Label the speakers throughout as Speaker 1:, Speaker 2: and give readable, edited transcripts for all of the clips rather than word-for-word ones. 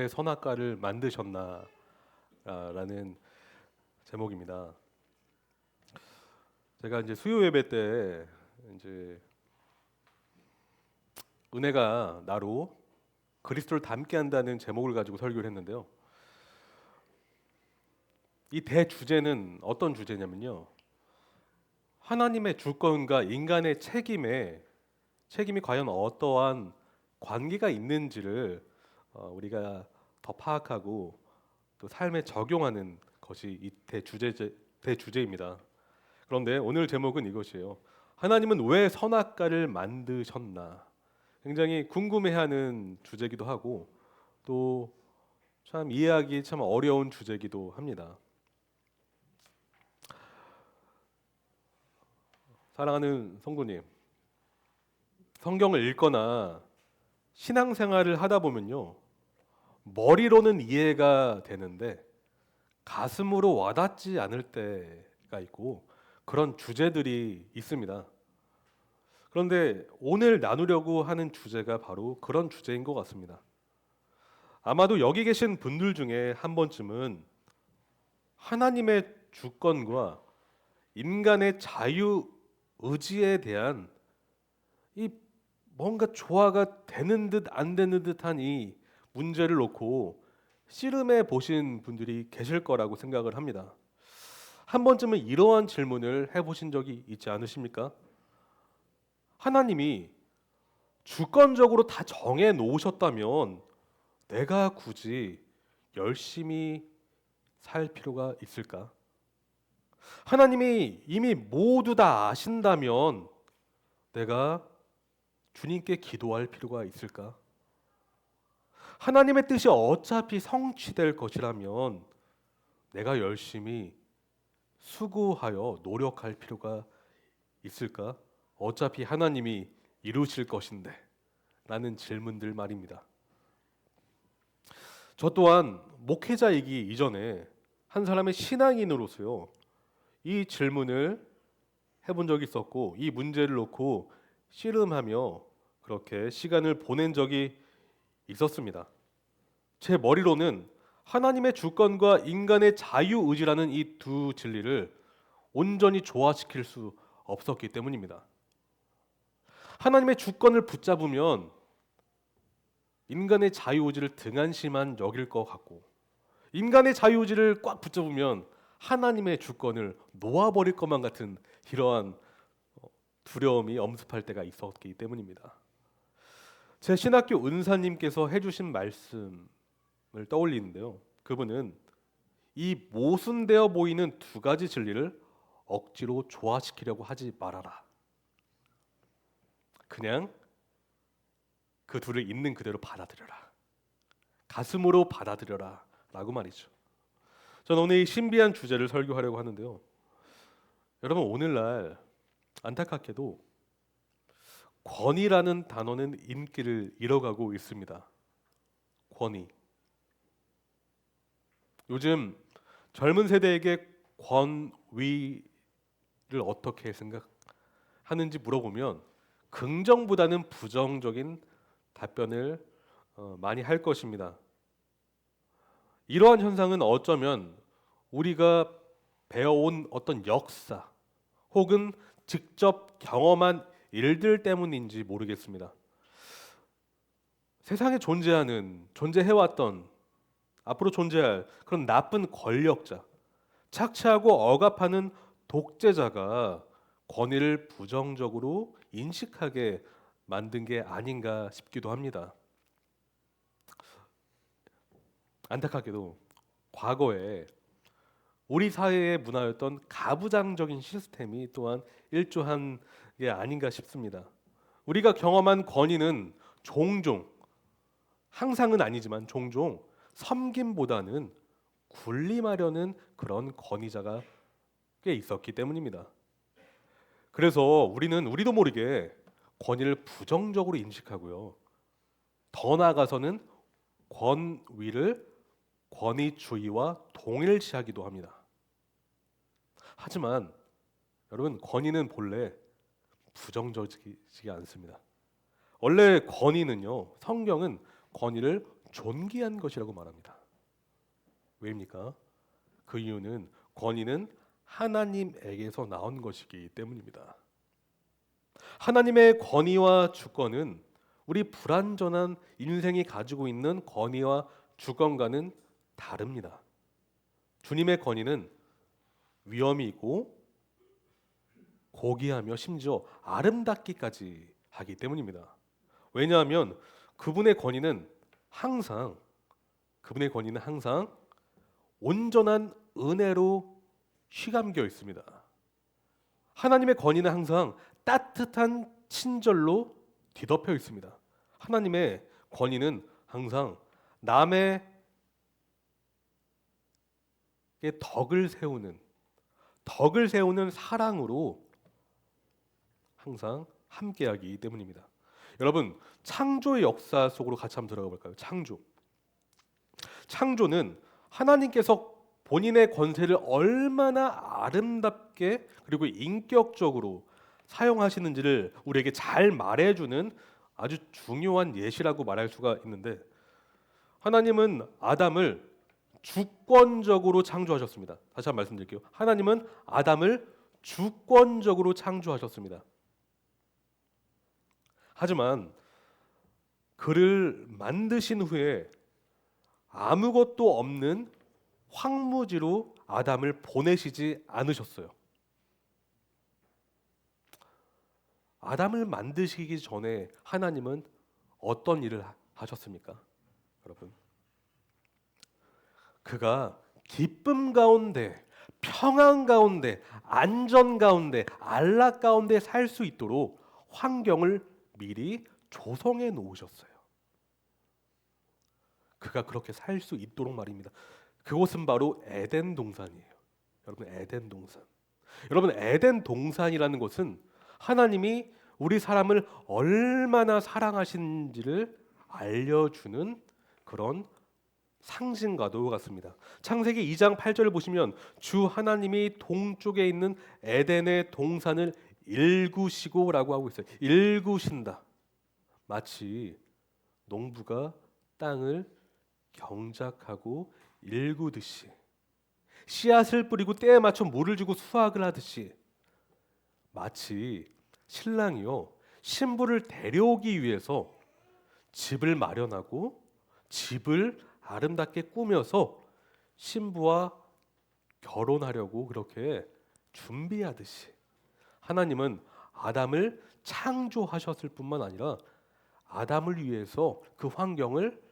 Speaker 1: 선악과를 만드셨나? 라는 제목입니다. 제가 이제 수요 예배 때 이제 은혜가 나로 그리스도를 닮게 한다는 제목을 가지고 설교를 했는데요. 이 대주제는 어떤 주제냐면요. 하나님의 주권과 인간의 책임이 과연 어떠한 관계가 있는지를 우리가 더 파악하고 또 삶에 적용하는 것이 이 대주제입니다. 그런데 오늘 제목은 이것이에요. 하나님은 왜 선악과를 만드셨나? 굉장히 궁금해하는 주제기도 하고 또 참 이해하기 참 어려운 주제기도 합니다. 사랑하는 성도님, 성경을 읽거나 신앙생활을 하다 보면요, 머리로는 이해가 되는데 가슴으로 와닿지 않을 때가 있고 그런 주제들이 있습니다. 그런데 오늘 나누려고 하는 주제가 바로 그런 주제인 것 같습니다. 아마도 여기 계신 분들 중에 한 번쯤은 하나님의 주권과 인간의 자유 의지에 대한 이 뭔가 조화가 되는 듯 안 되는 듯한 이 문제를 놓고 씨름해 보신 분들이 계실 거라고 생각을 합니다. 한 번쯤은 이러한 질문을 해보신 적이 있지 않으십니까? 하나님이 주권적으로 다 정해 놓으셨다면 내가 굳이 열심히 살 필요가 있을까? 하나님이 이미 모두 다 아신다면 내가 주님께 기도할 필요가 있을까? 하나님의 뜻이 어차피 성취될 것이라면 내가 열심히 수고하여 노력할 필요가 있을까? 어차피 하나님이 이루실 것인데 라는 질문들 말입니다. 저 또한 목회자이기 이전에 한 사람의 신앙인으로서요, 이 질문을 해본 적이 있었고 이 문제를 놓고 씨름하며 그렇게 시간을 보낸 적이 있었습니다. 제 머리로는 하나님의 주권과 인간의 자유의지라는 이 두 진리를 온전히 조화시킬 수 없었기 때문입니다. 하나님의 주권을 붙잡으면 인간의 자유의지를 등한시만 여길 것 같고 인간의 자유의지를 꽉 붙잡으면 하나님의 주권을 놓아버릴 것만 같은 이러한 두려움이 엄습할 때가 있었기 때문입니다. 제 신학교 은사님께서 해주신 말씀을 떠올리는데요. 그분은 이 모순되어 보이는 두 가지 진리를 억지로 조화시키려고 하지 말아라. 그냥 그 둘을 있는 그대로 받아들여라. 가슴으로 받아들여라 라고 말이죠. 저는 오늘 이 신비한 주제를 설교하려고 하는데요. 여러분, 오늘날 안타깝게도 권위라는 단어는 인기를 잃어가고 있습니다. 권위. 요즘 젊은 세대에게 권위를 어떻게 생각하는지 물어보면 긍정보다는 부정적인 답변을 많이 할 것입니다. 이러한 현상은 어쩌면 우리가 배워온 어떤 역사 혹은 직접 경험한 일들 때문인지 모르겠습니다. 세상에 존재해왔던 앞으로 존재할 그런 나쁜 권력자, 착취하고 억압하는 독재자가 권위를 부정적으로 인식하게 만든 게 아닌가 싶기도 합니다. 안타깝게도 과거에 우리 사회의 문화였던 가부장적인 시스템이 또한 일조한 게 아닌가 싶습니다. 우리가 경험한 권위는 종종, 항상은 아니지만 종종 섬김보다는 군림하려는 그런 권위자가 꽤 있었기 때문입니다. 그래서 우리도 모르게 권위를 부정적으로 인식하고요. 더 나아가서는 권위를 권위주의와 동일시하기도 합니다. 하지만 여러분, 권위는 본래 부정적이지 않습니다. 원래 권위는요, 성경은 권위를 존귀한 것이라고 말합니다. 왜입니까? 그 이유는 권위는 하나님에게서 나온 것이기 때문입니다. 하나님의 권위와 주권은 우리 불완전한 인생이 가지고 있는 권위와 주권과는 다릅니다. 주님의 권위는 위엄이 있고 고귀하며 심지어 아름답기까지 하기 때문입니다. 왜냐하면 그분의 권위는 항상 온전한 은혜로 휘감겨 있습니다. 하나님의 권위는 항상 따뜻한 친절로 뒤덮여 있습니다. 하나님의 권위는 항상 남의 덕을 세우는 사랑으로 항상 함께하기 때문입니다. 여러분, 창조의 역사 속으로 같이 한번 들어가 볼까요? 창조는 하나님께서 본인의 권세를 얼마나 아름답게 그리고 인격적으로 사용하시는지를 우리에게 잘 말해주는 아주 중요한 예시라고 말할 수가 있는데, 하나님은 아담을 주권적으로 창조하셨습니다. 다시 한번 말씀드릴게요. 하나님은 아담을 주권적으로 창조하셨습니다. 하지만 그를 만드신 후에 아무것도 없는 황무지로 아담을 보내시지 않으셨어요. 아담을 만드시기 전에 하나님은 어떤 일을 하셨습니까? 여러분, 그가 기쁨 가운데, 평안 가운데, 안전 가운데, 안락 가운데 살 수 있도록 환경을 미리 조성해 놓으셨어요. 그가 그렇게 살 수 있도록 말입니다. 그곳은 바로 에덴 동산이에요. 여러분, 에덴 동산이라는 것은 하나님이 우리 사람을 얼마나 사랑하신지를 알려주는 그런 상징과도 같습니다. 창세기 2장 8절을 보시면 주 하나님이 동쪽에 있는 에덴의 동산을 일구시고라고 하고 있어요. 일구신다. 마치 농부가 땅을 경작하고 일구듯이, 씨앗을 뿌리고 때에 맞춰 물을 주고 수확을 하듯이, 마치 신랑이요 신부를 데려오기 위해서 집을 마련하고 집을 아름답게 꾸며서 신부와 결혼하려고 그렇게 준비하듯이, 하나님은 아담을 창조하셨을 뿐만 아니라 아담을 위해서 그 환경을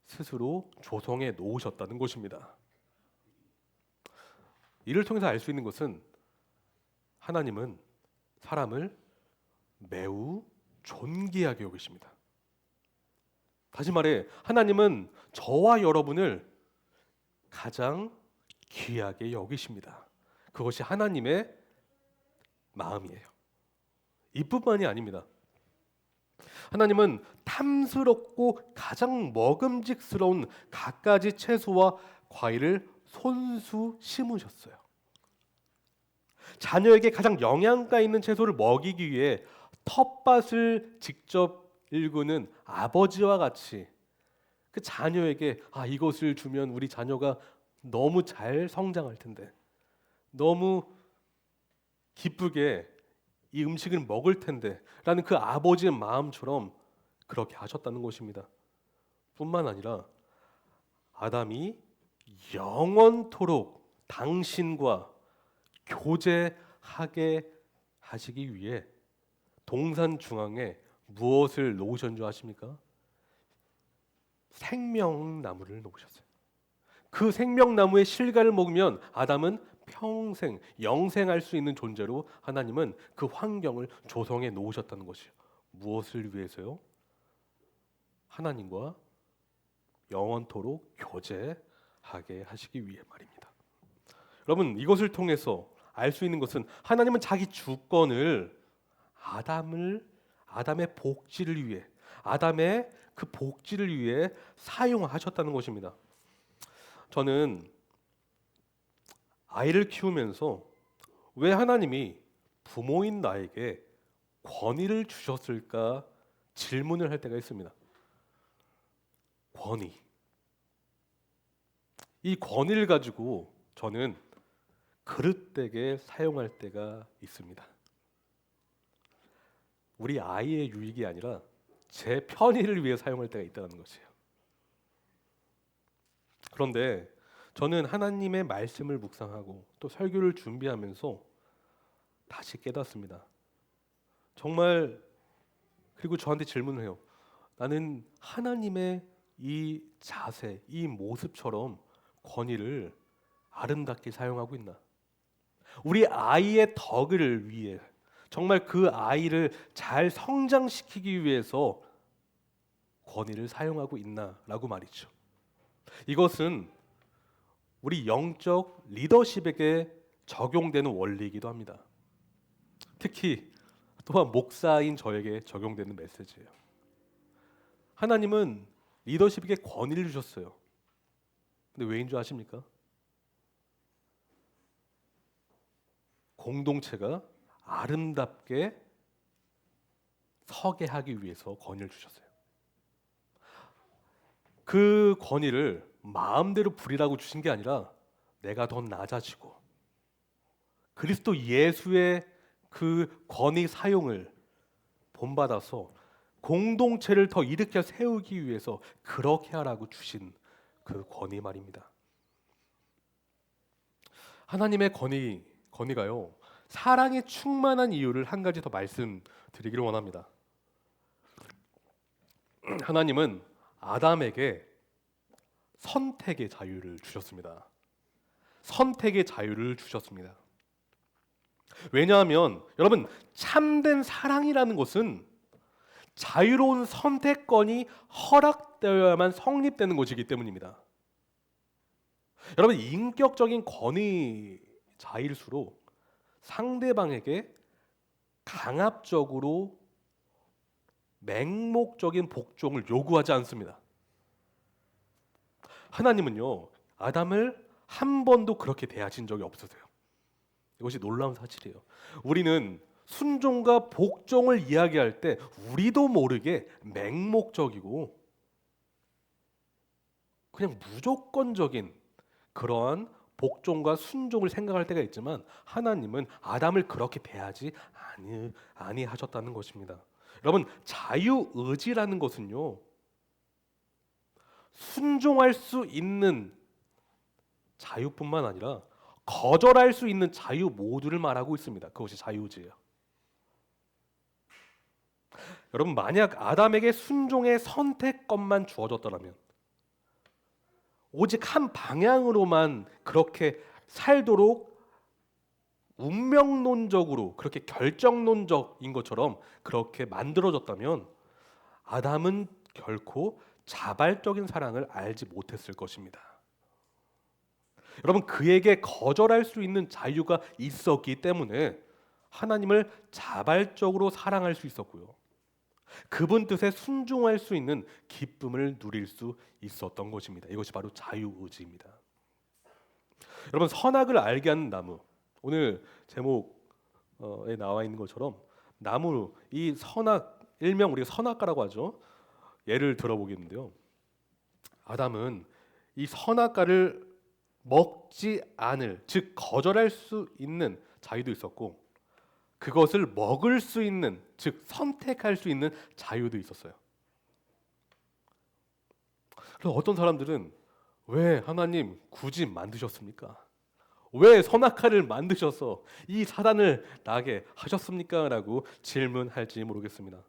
Speaker 1: 스스로 조성해 놓으셨다는 것입니다. 이를 통해서 알 수 있는 것은 하나님은 사람을 매우 존귀하게 여기십니다. 다시 말해, 하나님은 저와 여러분을 가장 귀하게 여기십니다. 그것이 하나님의 마음이에요. 이뿐만이 아닙니다. 하나님은 탐스럽고 가장 먹음직스러운 갖가지 채소와 과일을 손수 심으셨어요. 자녀에게 가장 영양가 있는 채소를 먹이기 위해 텃밭을 직접 일구는 아버지와 같이 그 자녀에게 이것을 주면 우리 자녀가 너무 잘 성장할 텐데, 너무 기쁘게 이 음식을 먹을 텐데 라는 그 아버지의 마음처럼 그렇게 하셨다는 것입니다. 뿐만 아니라 아담이 영원토록 당신과 교제하게 하시기 위해 동산 중앙에 무엇을 놓으신 줄 아십니까? 생명나무를 놓으셨어요. 그 생명나무의 실과를 먹으면 아담은 평생 영생할 수 있는 존재로 하나님은 그 환경을 조성해 놓으셨다는 것이요. 무엇을 위해서요? 하나님과 영원토록 교제하게 하시기 위해 말입니다. 여러분, 이것을 통해서 알 수 있는 것은 하나님은 자기 주권을 아담의 복지를 위해, 아담의 그 복지를 위해 사용하셨다는 것입니다. 저는 아이를 키우면서 왜 하나님이 부모인 나에게 권위를 주셨을까 질문을 할 때가 있습니다. 권위. 이 권위를 가지고 저는 그릇되게 사용할 때가 있습니다. 우리 아이의 유익이 아니라 제 편의를 위해 사용할 때가 있다는 것이에요. 그런데 저는 하나님의 말씀을 묵상하고 또 설교를 준비하면서 다시 깨닫습니다. 정말 그리고 저한테 질문을 해요. 나는 하나님의 이 자세, 이 모습처럼 권위를 아름답게 사용하고 있나? 우리 아이의 덕을 위해 정말 그 아이를 잘 성장시키기 위해서 권위를 사용하고 있나라고 말이죠. 이것은 우리 영적 리더십에게 적용되는 원리이기도 합니다. 특히 또한 목사인 저에게 적용되는 메시지예요. 하나님은 리더십에게 권위를 주셨어요. 근데 왜인 줄 아십니까? 공동체가 아름답게 서게 하기 위해서 권위를 주셨어요. 그 권위를 마음대로 부리라고 주신 게 아니라 내가 더 낮아지고 그리스도 예수의 그 권위 사용을 본받아서 공동체를 더 일으켜 세우기 위해서 그렇게 하라고 주신 그 권위 말입니다. 하나님의 권위가요, 사랑에 충만한 이유를 한 가지 더 말씀드리기를 원합니다. 하나님은 아담에게 선택의 자유를 주셨습니다. 선택의 자유를 주셨습니다. 왜냐하면 여러분, 참된 사랑이라는 것은 자유로운 선택권이 허락되어야만 성립되는 것이기 때문입니다. 여러분, 인격적인 권위자일수록 상대방에게 강압적으로 맹목적인 복종을 요구하지 않습니다. 하나님은요, 아담을 한 번도 그렇게 대하신 적이 없으세요. 이것이 놀라운 사실이에요. 우리는 순종과 복종을 이야기할 때 우리도 모르게 맹목적이고 그냥 무조건적인 그러한 복종과 순종을 생각할 때가 있지만 하나님은 아담을 그렇게 대하지 아니하셨다는 것입니다. 여러분, 자유의지라는 것은요, 순종할 수 있는 자유뿐만 아니라 거절할 수 있는 자유 모두를 말하고 있습니다. 그것이 자유의지예요. 여러분, 만약 아담에게 순종의 선택권만 주어졌더라면 오직 한 방향으로만 그렇게 살도록 운명론적으로 그렇게 결정론적인 것처럼 그렇게 만들어졌다면 아담은 결코 자발적인 사랑을 알지 못했을 것입니다. 여러분, 그에게 거절할 수 있는 자유가 있었기 때문에 하나님을 자발적으로 사랑할 수 있었고요, 그분 뜻에 순종할 수 있는 기쁨을 누릴 수 있었던 것입니다. 이것이 바로 자유의지입니다. 여러분, 선악을 알게 하는 나무, 오늘 제목에 나와 있는 것처럼 나무, 이 선악, 일명 우리가 선악과라고 하죠. 예를 들어보겠는데요, 아담은 이 선악과를 먹지 않을, 즉 거절할 수 있는 자유도 있었고 그것을 먹을 수 있는, 즉 선택할 수 있는 자유도 있었어요. 그래서 어떤 사람들은 왜 하나님 굳이 만드셨습니까? 왜 선악과를 만드셔서 이 사단을 나게 하셨습니까? 라고 질문할지 모르겠습니다.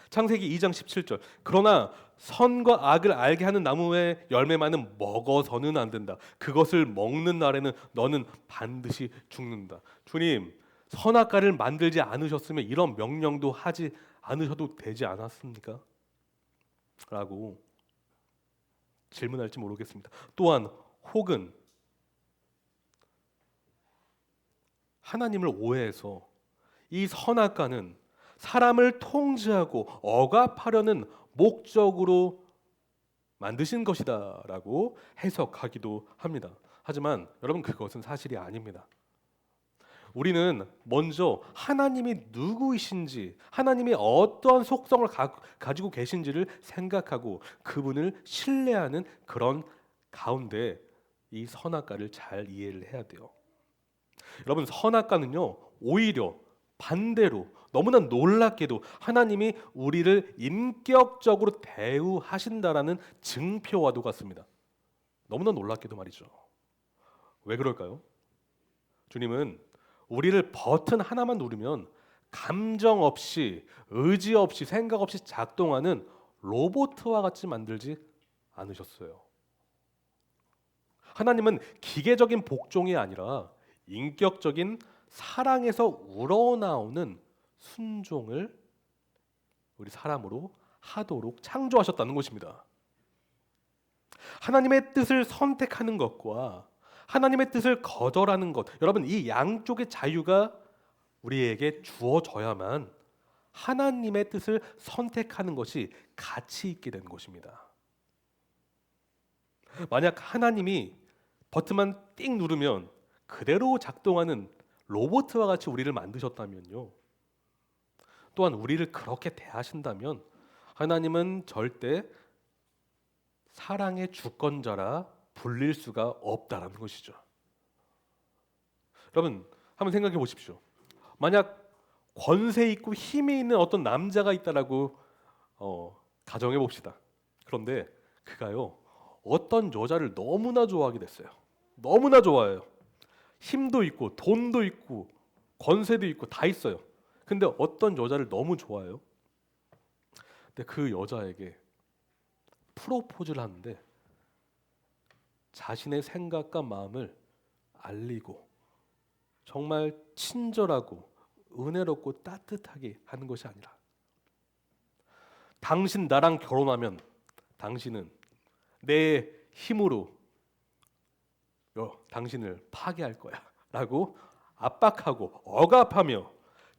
Speaker 1: 창세기 2장 17절, 그러나 선과 악을 알게 하는 나무의 열매만은 먹어서는 안 된다. 그것을 먹는 날에는 너는 반드시 죽는다. 주님, 선악과를 만들지 않으셨으면 이런 명령도 하지 않으셔도 되지 않았습니까? 라고 질문할지 모르겠습니다. 또한 혹은 하나님을 오해해서 이 선악과는 사람을 통제하고 억압하려는 목적으로 만드신 것이다 라고 해석하기도 합니다. 하지만 여러분, 그것은 사실이 아닙니다. 우리는 먼저 하나님이 누구이신지, 하나님이 어떠한 속성을 가지고 계신지를 생각하고 그분을 신뢰하는 그런 가운데 이 선악과를 잘 이해를 해야 돼요. 여러분, 선악과는요, 오히려 반대로 너무나 놀랍게도 하나님이 우리를 인격적으로 대우하신다라는 증표와도 같습니다. 너무나 놀랍게도 말이죠. 왜 그럴까요? 주님은 우리를 버튼 하나만 누르면 감정 없이, 의지 없이, 생각 없이 작동하는 로봇과 같이 만들지 않으셨어요. 하나님은 기계적인 복종이 아니라 인격적인 사랑에서 우러나오는 순종을 우리 사람으로 하도록 창조하셨다는 것입니다. 하나님의 뜻을 선택하는 것과 하나님의 뜻을 거절하는 것, 여러분, 이 양쪽의 자유가 우리에게 주어져야만 하나님의 뜻을 선택하는 것이 가치 있게 되는 것입니다. 만약 하나님이 버튼만 띵 누르면 그대로 작동하는 로봇과 같이 우리를 만드셨다면요, 또한 우리를 그렇게 대하신다면 하나님은 절대 사랑의 주권자라 불릴 수가 없다라는 것이죠. 여러분, 한번 생각해 보십시오. 만약 권세 있고 힘이 있는 어떤 남자가 있다라고 가정해 봅시다. 그런데 그가요, 어떤 여자를 너무나 좋아하게 됐어요. 너무나 좋아해요. 힘도 있고 돈도 있고 권세도 있고 다 있어요. 근데 어떤 여자를 너무 좋아해요. 근데 그 여자에게 프로포즈를 하는데 자신의 생각과 마음을 알리고 정말 친절하고 은혜롭고 따뜻하게 하는 것이 아니라, 당신 나랑 결혼하면 당신은 내 힘으로 당신을 파괴할 거야 라고 압박하고 억압하며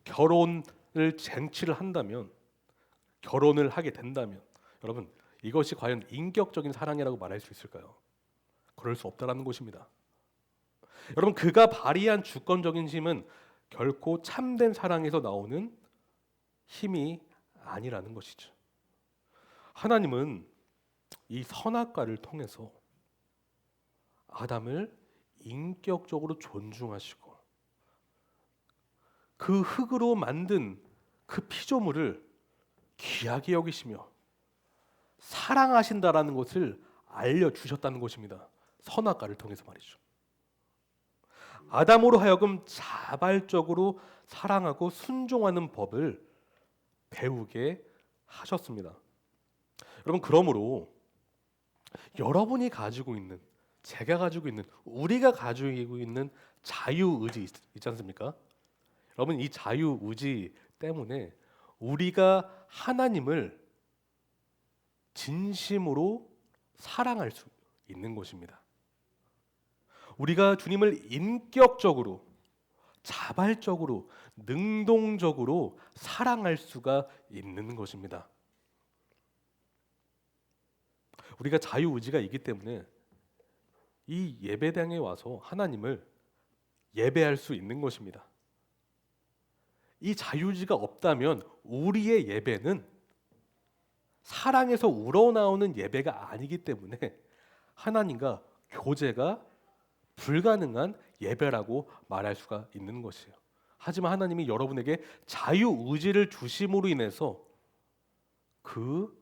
Speaker 1: 결혼을 쟁취를 한다면, 결혼을 하게 된다면, 여러분, 이것이 과연 인격적인 사랑이라고 말할 수 있을까요? 그럴 수 없다라는 것입니다. 여러분, 그가 발휘한 주권적인 힘은 결코 참된 사랑에서 나오는 힘이 아니라는 것이죠. 하나님은 이 선악과를 통해서 아담을 인격적으로 존중하시고 그 흙으로 만든 그 피조물을 귀하게 여기시며 사랑하신다라는 것을 알려주셨다는 것입니다. 선악과를 통해서 말이죠. 아담으로 하여금 자발적으로 사랑하고 순종하는 법을 배우게 하셨습니다. 여러분, 그러므로 여러분이 가지고 있는, 제가 가지고 있는, 우리가 가지고 있는 자유의지 있지 않습니까? 여러분, 이 자유의지 때문에 우리가 하나님을 진심으로 사랑할 수 있는 것입니다. 우리가 주님을 인격적으로, 자발적으로, 능동적으로 사랑할 수가 있는 것입니다. 우리가 자유의지가 있기 때문에 이 예배당에 와서 하나님을 예배할 수 있는 것입니다. 이 자유의지가 없다면 우리의 예배는 사랑에서 우러나오는 예배가 아니기 때문에 하나님과 교제가 불가능한 예배라고 말할 수가 있는 것이에요. 하지만 하나님이 여러분에게 자유의지를 주심으로 인해서 그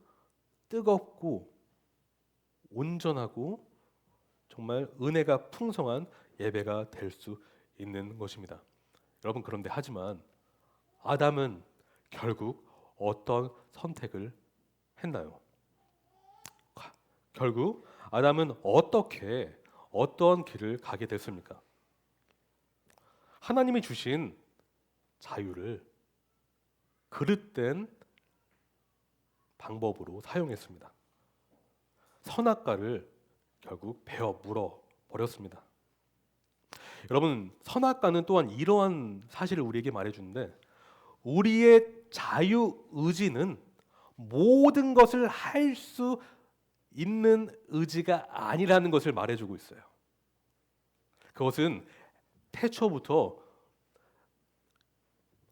Speaker 1: 뜨겁고 온전하고 정말 은혜가 풍성한 예배가 될 수 있는 것입니다. 여러분, 그런데 하지만 아담은 결국 어떤 선택을 했나요? 결국 아담은 어떤 길을 가게 됐습니까? 하나님이 주신 자유를 그릇된 방법으로 사용했습니다. 선악과를 결국 베어 물어 버렸습니다. 여러분, 선악과는 또한 이러한 사실을 우리에게 말해주는데, 우리의 자유의지는 모든 것을 할 수 있는 의지가 아니라는 것을 말해주고 있어요. 그것은 태초부터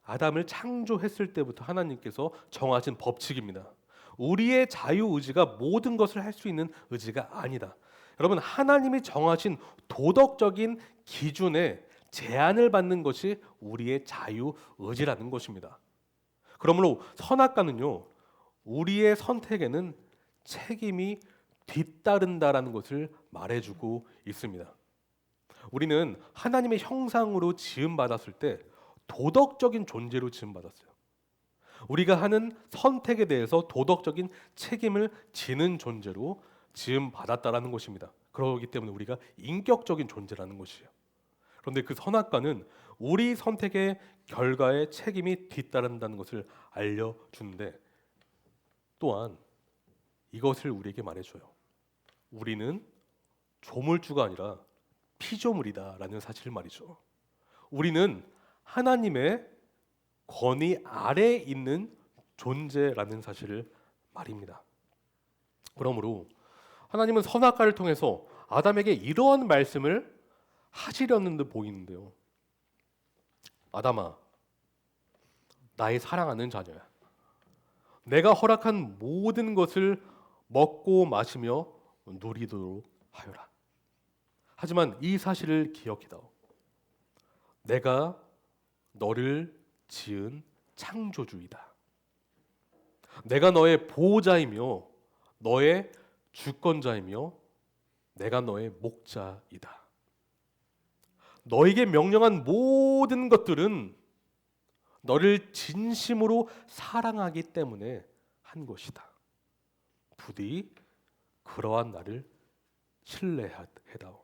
Speaker 1: 아담을 창조했을 때부터 하나님께서 정하신 법칙입니다. 우리의 자유의지가 모든 것을 할 수 있는 의지가 아니다. 여러분, 하나님이 정하신 도덕적인 기준에 제한을 받는 것이 우리의 자유의지라는 것입니다. 그러므로 선악과는요, 우리의 선택에는 책임이 뒤따른다라는 것을 말해주고 있습니다. 우리는 하나님의 형상으로 지음받았을 때 도덕적인 존재로 지음받았어요. 우리가 하는 선택에 대해서 도덕적인 책임을 지는 존재로 지음받았다라는 것입니다. 그렇기 때문에 우리가 인격적인 존재라는 것이에요. 그런데 그 선악과는 우리 선택의 결과에 책임이 뒤따른다는 것을 알려주는데, 또한 이것을 우리에게 말해줘요. 우리는 조물주가 아니라 피조물이다라는 사실을 말이죠. 우리는 하나님의 권위 아래에 있는 존재라는 사실을 말입니다. 그러므로 하나님은 선악과를 통해서 아담에게 이러한 말씀을 하시려는 듯 보이는데요. 아담아, 나의 사랑하는 자녀야. 내가 허락한 모든 것을 먹고 마시며 누리도록 하여라. 하지만 이 사실을 기억해다오. 내가 너를 지은 창조주이다. 내가 너의 보호자이며 너의 주권자이며 내가 너의 목자이다. 너에게 명령한 모든 것들은 너를 진심으로 사랑하기 때문에 한 것이다. 부디 그러한 나를 신뢰해다오.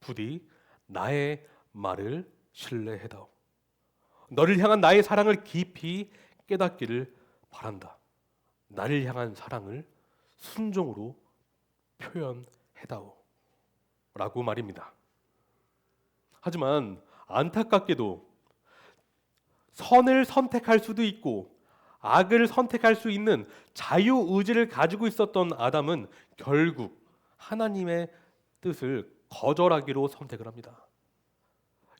Speaker 1: 부디 나의 말을 신뢰해다오. 너를 향한 나의 사랑을 깊이 깨닫기를 바란다. 나를 향한 사랑을 순종으로 표현해다오 라고 말입니다. 하지만 안타깝게도 선을 선택할 수도 있고 악을 선택할 수 있는 자유의지를 가지고 있었던 아담은 결국 하나님의 뜻을 거절하기로 선택을 합니다.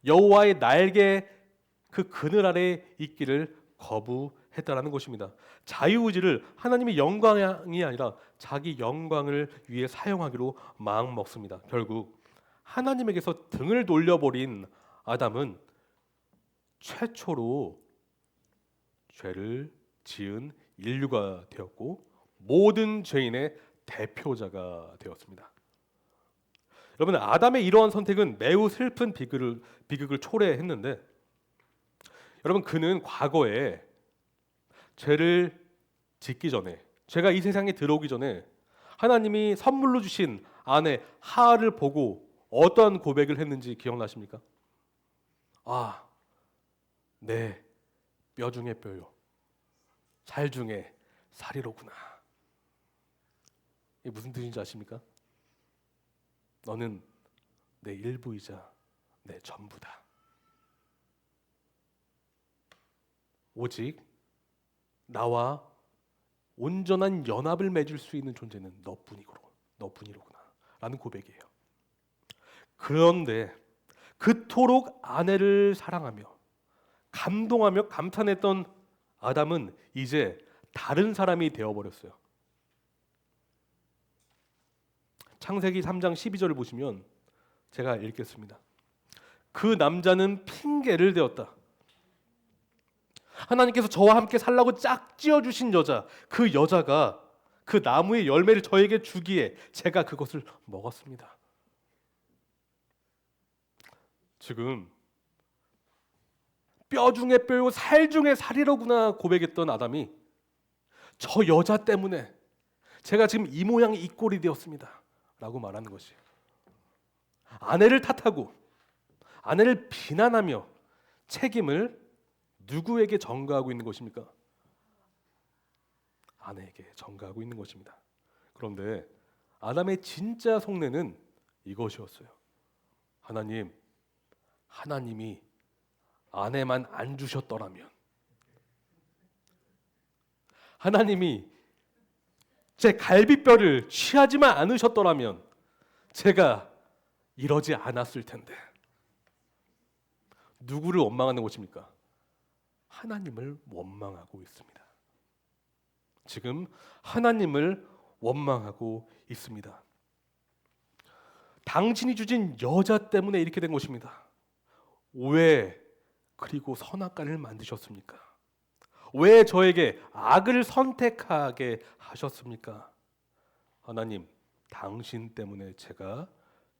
Speaker 1: 여호와의 날개 그 그늘 아래 있기를 거부했다라는 것입니다. 자유의지를 하나님의 영광이 아니라 자기 영광을 위해 사용하기로 마음먹습니다. 결국 하나님에게서 등을 돌려버린 아담은 최초로 죄를 지은 인류가 되었고 모든 죄인의 대표자가 되었습니다. 여러분, 아담의 이러한 선택은 매우 슬픈 비극을 초래했는데, 여러분, 그는 과거에 죄를 짓기 전에, 죄가 이 세상에 들어오기 전에 하나님이 선물로 주신 아내 하알을 보고 어떠한 고백을 했는지 기억나십니까? 아, 내 뼈 중에 뼈요, 살 중에 살이로구나. 이게 무슨 뜻인지 아십니까? 너는 내 일부이자 내 전부다. 오직 나와 온전한 연합을 맺을 수 있는 존재는 너뿐이로구나 라는 고백이에요. 그런데 그토록 아내를 사랑하며 감동하며 감탄했던 아담은 이제 다른 사람이 되어버렸어요. 창세기 3장 12절을 보시면 제가 읽겠습니다. 그 남자는 핑계를 대었다. 하나님께서 저와 함께 살라고 짝지어 주신 여자, 그 여자가 그 나무의 열매를 저에게 주기에 제가 그것을 먹었습니다. 지금 뼈 중에 뼈요 살 중에 살이로구나 고백했던 아담이 저 여자 때문에 제가 지금 이 모양 이 꼴이 되었습니다 라고 말하는 것이에요. 아내를 탓하고 아내를 비난하며 책임을 누구에게 전가하고 있는 것입니까? 아내에게 전가하고 있는 것입니다. 그런데 아담의 진짜 속내는 이것이었어요. 하나님이 아내만 안 주셨더라면, 하나님이 제 갈비뼈를 취하지만 않으셨더라면 제가 이러지 않았을 텐데. 누구를 원망하는 것입니까? 하나님을 원망하고 있습니다. 지금 하나님을 원망하고 있습니다. 당신이 주신 여자 때문에 이렇게 된 것입니다. 왜 그리고 선악과를 만드셨습니까? 왜 저에게 악을 선택하게 하셨습니까? 하나님, 당신 때문에 제가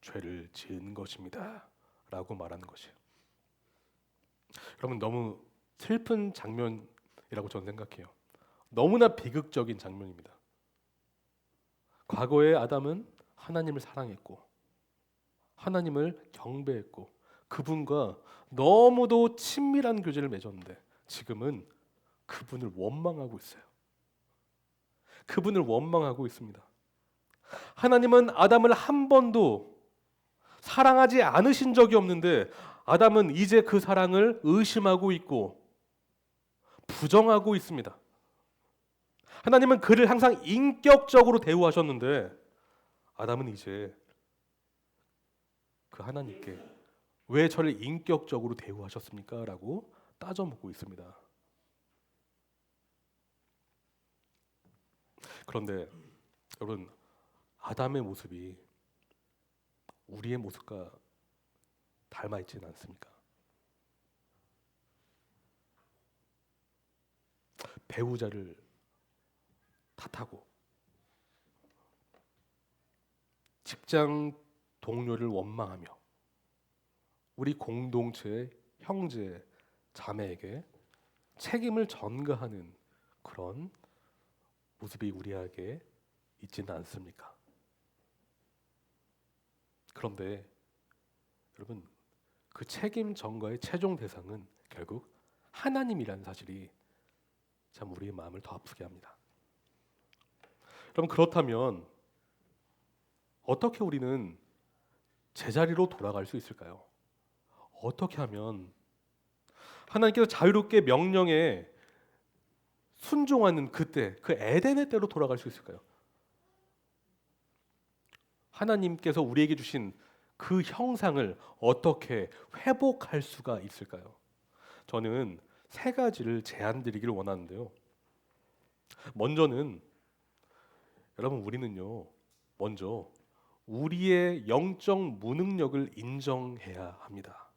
Speaker 1: 죄를 지은 것입니다. 라고 말하는 것이에요. 여러분, 너무 슬픈 장면이라고 저는 생각해요. 너무나 비극적인 장면입니다. 과거에 아담은 하나님을 사랑했고 하나님을 경배했고 그분과 너무도 친밀한 교제를 맺었는데 지금은 그분을 원망하고 있어요. 그분을 원망하고 있습니다. 하나님은 아담을 한 번도 사랑하지 않으신 적이 없는데 아담은 이제 그 사랑을 의심하고 있고 부정하고 있습니다. 하나님은 그를 항상 인격적으로 대우하셨는데 아담은 이제 그 하나님께 왜 저를 인격적으로 대우하셨습니까? 라고 따져묻고 있습니다. 그런데 여러분, 아담의 모습이 우리의 모습과 닮아 있지는 않습니까? 배우자를 탓하고 직장 동료를 원망하며 우리 공동체의 형제, 자매에게 책임을 전가하는 그런 모습이 우리에게 있지는 않습니까? 그런데 여러분, 그 책임 전가의 최종 대상은 결국 하나님이라는 사실이 참 우리의 마음을 더 아프게 합니다. 여러분, 그렇다면 어떻게 우리는 제자리로 돌아갈 수 있을까요? 어떻게 하면 하나님께서 자유롭게 명령에 순종하는 그때, 그 에덴의 때로 돌아갈 수 있을까요? 하나님께서 우리에게 주신 그 형상을 어떻게 회복할 수가 있을까요? 저는 세 가지를 제안드리기를 원하는데요. 먼저는 여러분, 우리는요, 먼저 우리의 영적 무능력을 인정해야 합니다.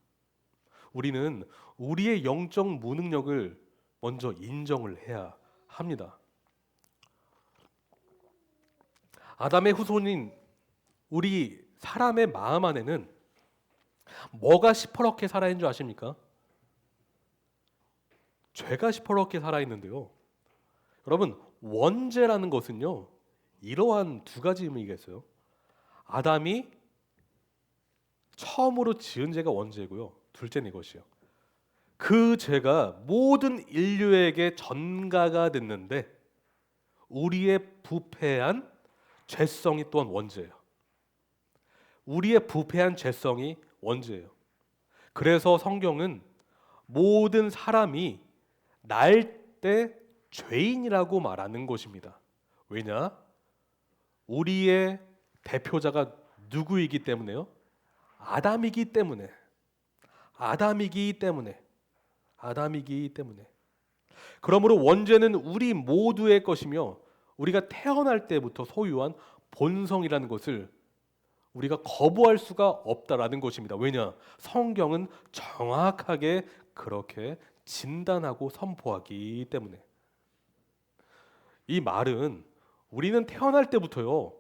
Speaker 1: 우리는 우리의 영적 무능력을 먼저 인정을 해야 합니다. 아담의 후손인 우리 사람의 마음 안에는 뭐가 시퍼렇게 살아있는 줄 아십니까? 죄가 시퍼렇게 살아있는데요. 여러분, 원죄라는 것은요, 이러한 두 가지 의미가 있어요. 아담이 처음으로 지은 죄가 원죄고요. 둘째는 이것이요. 그 죄가 모든 인류에게 전가가 됐는데 우리의 부패한 죄성이 또한 원죄예요. 우리의 부패한 죄성이 원죄예요. 그래서 성경은 모든 사람이 날 때 죄인이라고 말하는 것입니다. 왜냐? 우리의 대표자가 누구이기 때문에요? 아담이기 때문에. 아담이기 때문에. 그러므로 원죄는 우리 모두의 것이며 우리가 태어날 때부터 소유한 본성이라는 것을 우리가 거부할 수가 없다라는 것입니다. 왜냐? 성경은 정확하게 그렇게 진단하고 선포하기 때문에. 이 말은 우리는 태어날 때부터요,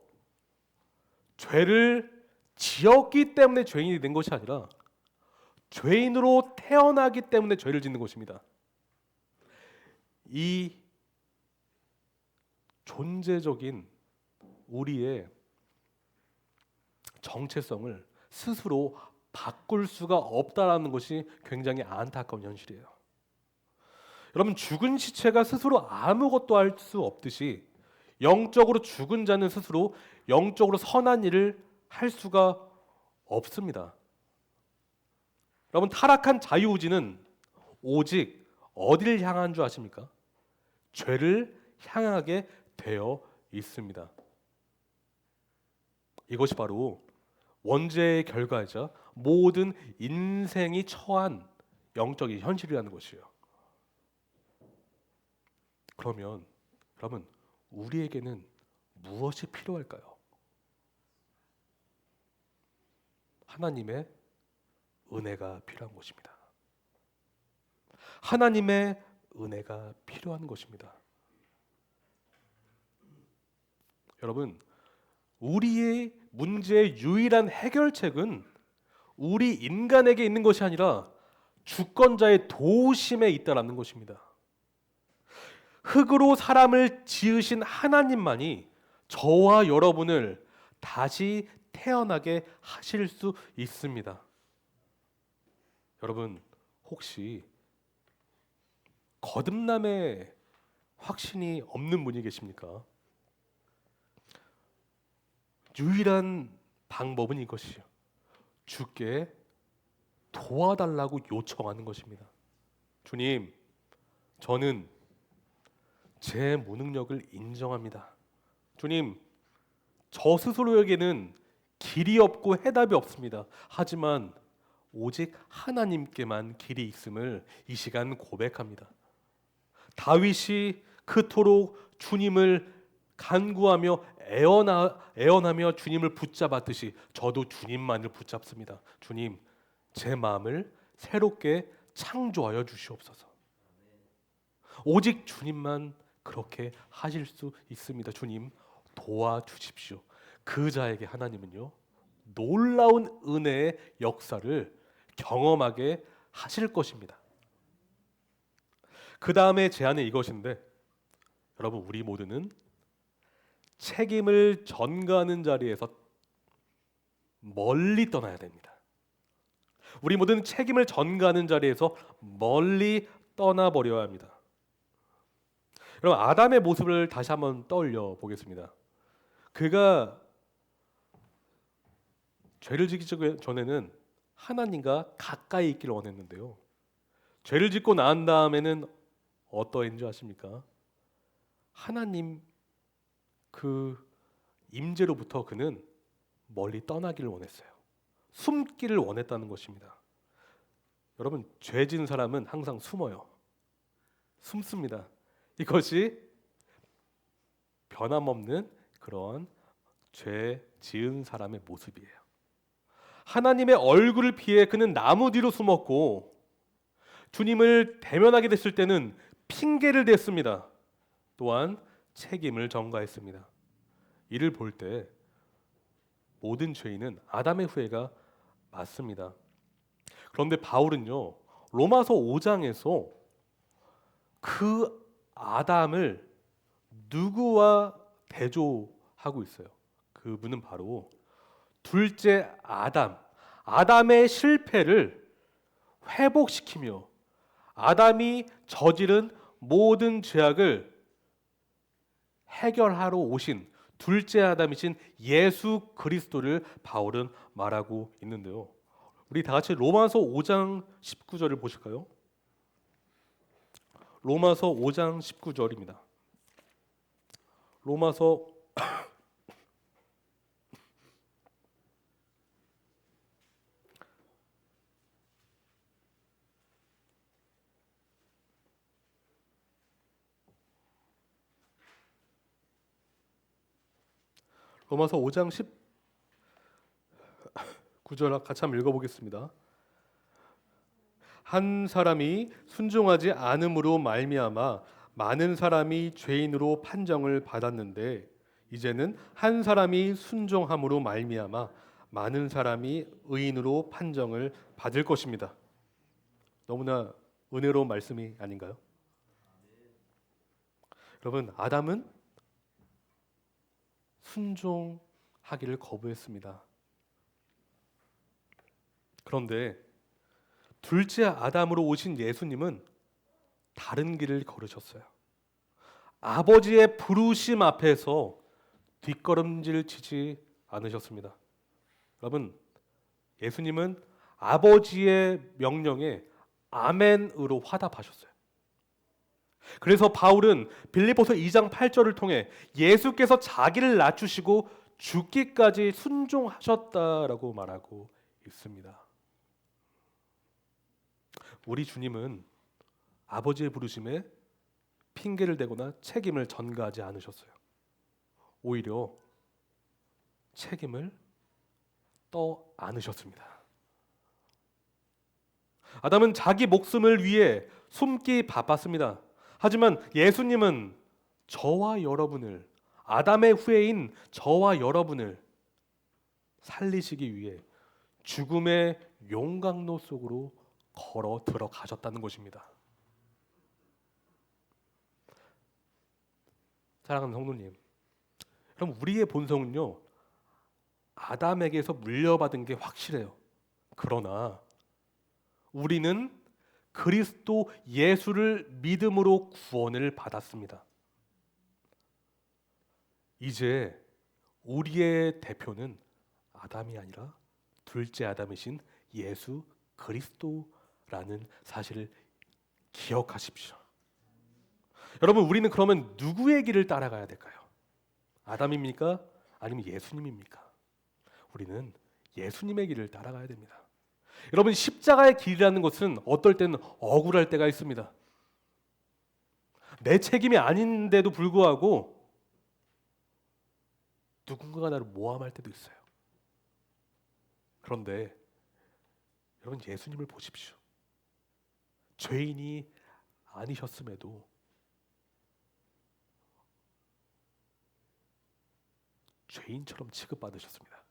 Speaker 1: 죄를 지었기 때문에 죄인이 된 것이 아니라 죄인으로 태어나기 때문에 죄를 짓는 것입니다. 이 존재적인 우리의 정체성을 스스로 바꿀 수가 없다라는 것이 굉장히 안타까운 현실이에요. 여러분, 죽은 시체가 스스로 아무것도 할 수 없듯이 영적으로 죽은 자는 스스로 영적으로 선한 일을 할 수가 없습니다. 여러분, 타락한 자유의지는 오직 어디를 향한 줄 아십니까? 죄를 향하게 되어 있습니다. 이것이 바로 원죄의 결과이자 모든 인생이 처한 영적인 현실이라는 것이에요. 그러면 여러분, 우리에게는 무엇이 필요할까요? 하나님의 은혜가 필요한 것입니다. 하나님의 은혜가 필요한 것입니다. 여러분, 우리의 문제의 유일한 해결책은 우리 인간에게 있는 것이 아니라 주권자의 도우심에 있다라는 것입니다. 흙으로 사람을 지으신 하나님만이 저와 여러분을 다시 태어나게 하실 수 있습니다. 여러분, 혹시 거듭남에 확신이 없는 분이 계십니까? 유일한 방법은 이것이요, 주께 도와달라고 요청하는 것입니다. 주님, 저는 제 무능력을 인정합니다. 주님, 저 스스로에게는 길이 없고 해답이 없습니다. 하지만 오직 하나님께만 길이 있음을 이 시간 고백합니다. 다윗이 그토록 주님을 간구하며 애원하며 주님을 붙잡았듯이 저도 주님만을 붙잡습니다. 주님, 제 마음을 새롭게 창조하여 주시옵소서. 오직 주님만 그렇게 하실 수 있습니다. 주님, 도와주십시오. 그 자에게 하나님은요, 놀라운 은혜의 역사를 경험하게 하실 것입니다. 그 다음에 제안은 이것인데, 여러분, 우리 모두는 책임을 전가하는 자리에서 멀리 떠나야 됩니다. 우리 모두는 책임을 전가하는 자리에서 멀리 떠나버려야 합니다. 여러분, 아담의 모습을 다시 한번 떠올려 보겠습니다. 그가 죄를 짓기 전에는 하나님과 가까이 있기를 원했는데요, 죄를 짓고 난 다음에는 어떠한 줄 아십니까? 하나님 그 임재로부터 그는 멀리 떠나기를 원했어요. 숨기를 원했다는 것입니다. 여러분, 죄 지은 사람은 항상 숨어요. 숨습니다. 이것이 변함없는 그런 죄 지은 사람의 모습이에요. 하나님의 얼굴을 피해 그는 나무 뒤로 숨었고, 주님을 대면하게 됐을 때는 핑계를 댔습니다. 또한 책임을 전가했습니다. 이를 볼 때 모든 죄인은 아담의 후예가 맞습니다. 그런데 바울은요, 로마서 5장에서 그 아담을 누구와 대조하고 있어요. 그분은 바로 둘째 아담의 실패를 회복시키며 아담이 저지른 모든 죄악을 해결하러 오신 둘째 아담이신 예수 그리스도를 바울은 말하고 있는데요, 우리 다 같이 로마서 5장 19절을 보실까요? 로마서 5장 19절입니다. 로마서 5장 19절 같이 한번 읽어보겠습니다. 한 사람이 순종하지 않음으로 말미암아 많은 사람이 죄인으로 판정을 받았는데, 이제는 한 사람이 순종함으로 말미암아 많은 사람이 의인으로 판정을 받을 것입니다. 너무나 은혜로운 말씀이 아닌가요? 여러분, 아담은 순종하기를 거부했습니다. 그런데 둘째 아담으로 오신 예수님은 다른 길을 걸으셨어요. 아버지의 부르심 앞에서 뒷걸음질 치지 않으셨습니다. 여러분, 예수님은 아버지의 명령에 아멘으로 화답하셨어요. 그래서 바울은 빌립보서 2장 8절을 통해 예수께서 자기를 낮추시고 죽기까지 순종하셨다라고 말하고 있습니다. 우리 주님은 아버지의 부르심에 핑계를 대거나 책임을 전가하지 않으셨어요. 오히려 책임을 떠안으셨습니다. 아담은 자기 목숨을 위해 숨기 바빴습니다. 하지만 예수님은 저와 여러분을, 아담의 후예인 저와 여러분을 살리시기 위해 죽음의 용광로 속으로 걸어 들어가셨다는 것입니다. 사랑하는 성도님, 그럼 우리의 본성은요, 아담에게서 물려받은 게 확실해요. 그러나 우리는 그리스도 예수를 믿음으로 구원을 받았습니다. 이제 우리의 대표는 아담이 아니라 둘째 아담이신 예수 그리스도라는 사실을 기억하십시오. 여러분, 우리는 그러면 누구의 길을 따라가야 될까요? 아담입니까? 아니면 예수님입니까? 우리는 예수님의 길을 따라가야 됩니다. 여러분, 십자가의 길이라는 것은 어떨 때는 억울할 때가 있습니다. 내 책임이 아닌데도 불구하고 누군가가 나를 모함할 때도 있어요. 그런데 여러분, 예수님을 보십시오. 죄인이 아니셨음에도 죄인처럼 취급받으셨습니다.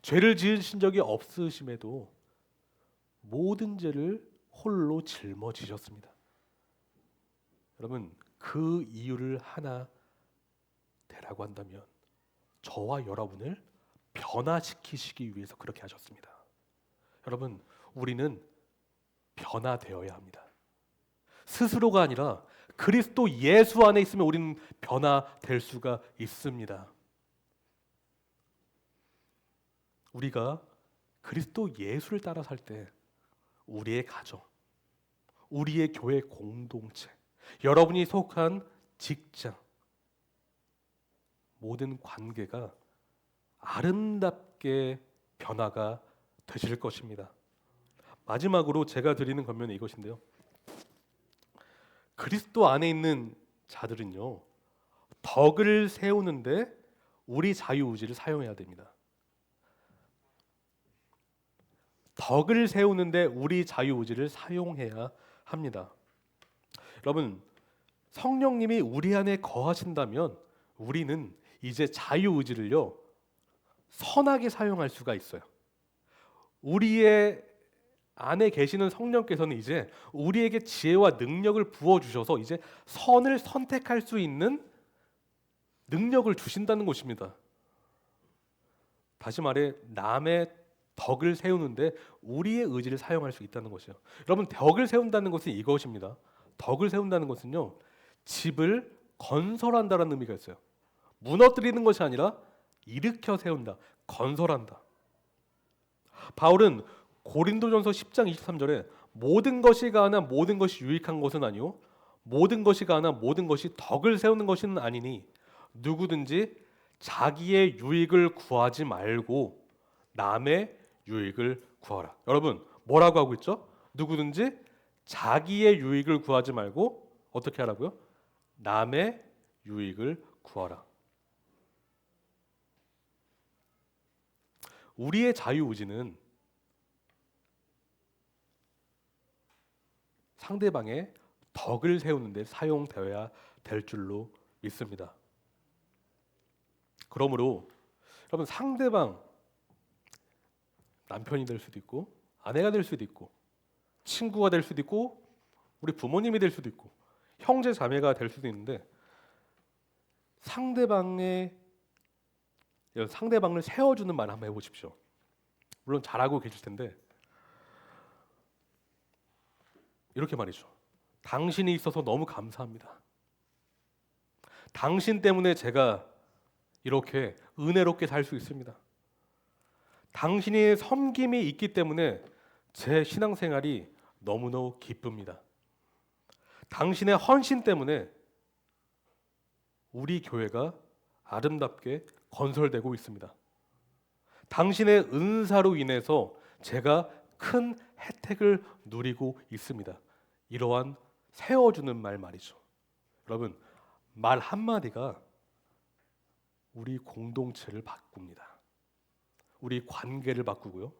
Speaker 1: 죄를 지으신 적이 없으심에도 모든 죄를 홀로 짊어지셨습니다. 여러분, 그 이유를 하나 대라고 한다면 저와 여러분을 변화시키시기 위해서 그렇게 하셨습니다. 여러분, 우리는 변화되어야 합니다. 스스로가 아니라 그리스도 예수 안에 있으면 우리는 변화될 수가 있습니다. 우리가 그리스도 예수를 따라 살 때 우리의 가정, 우리의 교회 공동체, 여러분이 속한 직장, 모든 관계가 아름답게 변화가 되실 것입니다. 마지막으로 제가 드리는 권면은 이것인데요. 그리스도 안에 있는 자들은요, 덕을 세우는데 우리 자유의지를 사용해야 됩니다. 덕을 세우는데 우리 자유의지를 사용해야 합니다. 여러분, 성령님이 우리 안에 거하신다면 우리는 이제 자유의지를요, 선하게 사용할 수가 있어요. 우리의 안에 계시는 성령께서는 이제 우리에게 지혜와 능력을 부어주셔서 이제 선을 선택할 수 있는 능력을 주신다는 것입니다. 다시 말해, 남의 덕을 세우는데 우리의 의지를 사용할 수 있다는 것이요. 여러분, 덕을 세운다는 것은 이것입니다. 덕을 세운다는 것은요, 집을 건설한다라는 의미가 있어요. 무너뜨리는 것이 아니라 일으켜 세운다, 건설한다. 바울은 고린도전서 10장 23절에 모든 것이 가나 모든 것이 유익한 것은 아니요 모든 것이 가나 모든 것이 덕을 세우는 것은 아니니 누구든지 자기의 유익을 구하지 말고 남의 유익을 구하라. 여러분, 뭐라고 하고 있죠? 누구든지 자기의 유익을 구하지 말고 어떻게 하라고요? 남의 유익을 구하라. 우리의 자유의지는 상대방의 덕을 세우는 데 사용되어야 될 줄로 믿습니다. 그러므로 여러분, 상대방, 남편이 될 수도 있고 아내가 될 수도 있고 친구가 될 수도 있고 우리 부모님이 될 수도 있고 형제 자매가 될 수도 있는데 상대방을 세워주는 말 한번 해보십시오. 물론 잘하고 계실 텐데 이렇게 말이죠. 당신이 있어서 너무 감사합니다. 당신 때문에 제가 이렇게 은혜롭게 살 수 있습니다. 당신의 섬김이 있기 때문에 제 신앙생활이 너무너무 기쁩니다. 당신의 헌신 때문에 우리 교회가 아름답게 건설되고 있습니다. 당신의 은사로 인해서 제가 큰 혜택을 누리고 있습니다. 이러한 세워주는 말이죠. 여러분, 말 한마디가 우리 공동체를 바꿉니다. 우리 관계를 바꾸고요.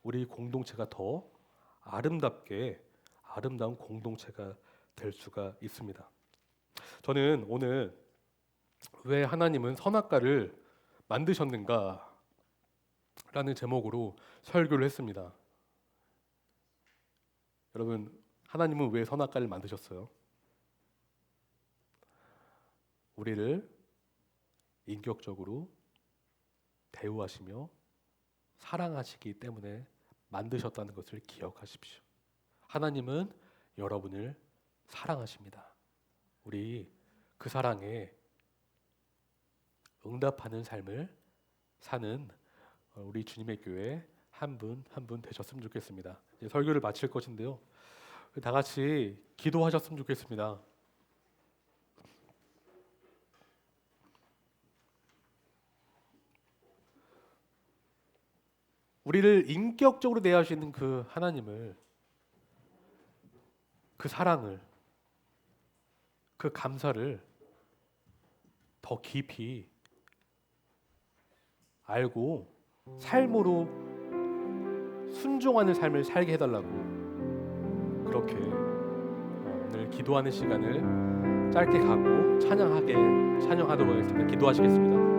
Speaker 1: 우리 공동체가 더 아름다운 공동체가 될 수가 있습니다. 저는 오늘 왜 하나님은 선악과를 만드셨는가 라는 제목으로 설교를 했습니다. 여러분, 하나님은 왜 선악과를 만드셨어요? 우리를 인격적으로 대우하시며 사랑하시기 때문에 만드셨다는 것을 기억하십시오. 하나님은 여러분을 사랑하십니다. 우리 그 사랑에 응답하는 삶을 사는 우리 주님의 교회 한 분 한 분 되셨으면 좋겠습니다. 이제 설교를 마칠 것인데요. 다 같이 기도하셨으면 좋겠습니다. 우리를 인격적으로 대하시는 그 하나님을, 그 사랑을, 그 감사를 더 깊이 알고 삶으로 순종하는 삶을 살게 해달라고 그렇게 오늘 기도하는 시간을 짧게 갖고 찬양하도록 하겠습니다. 기도하시겠습니다.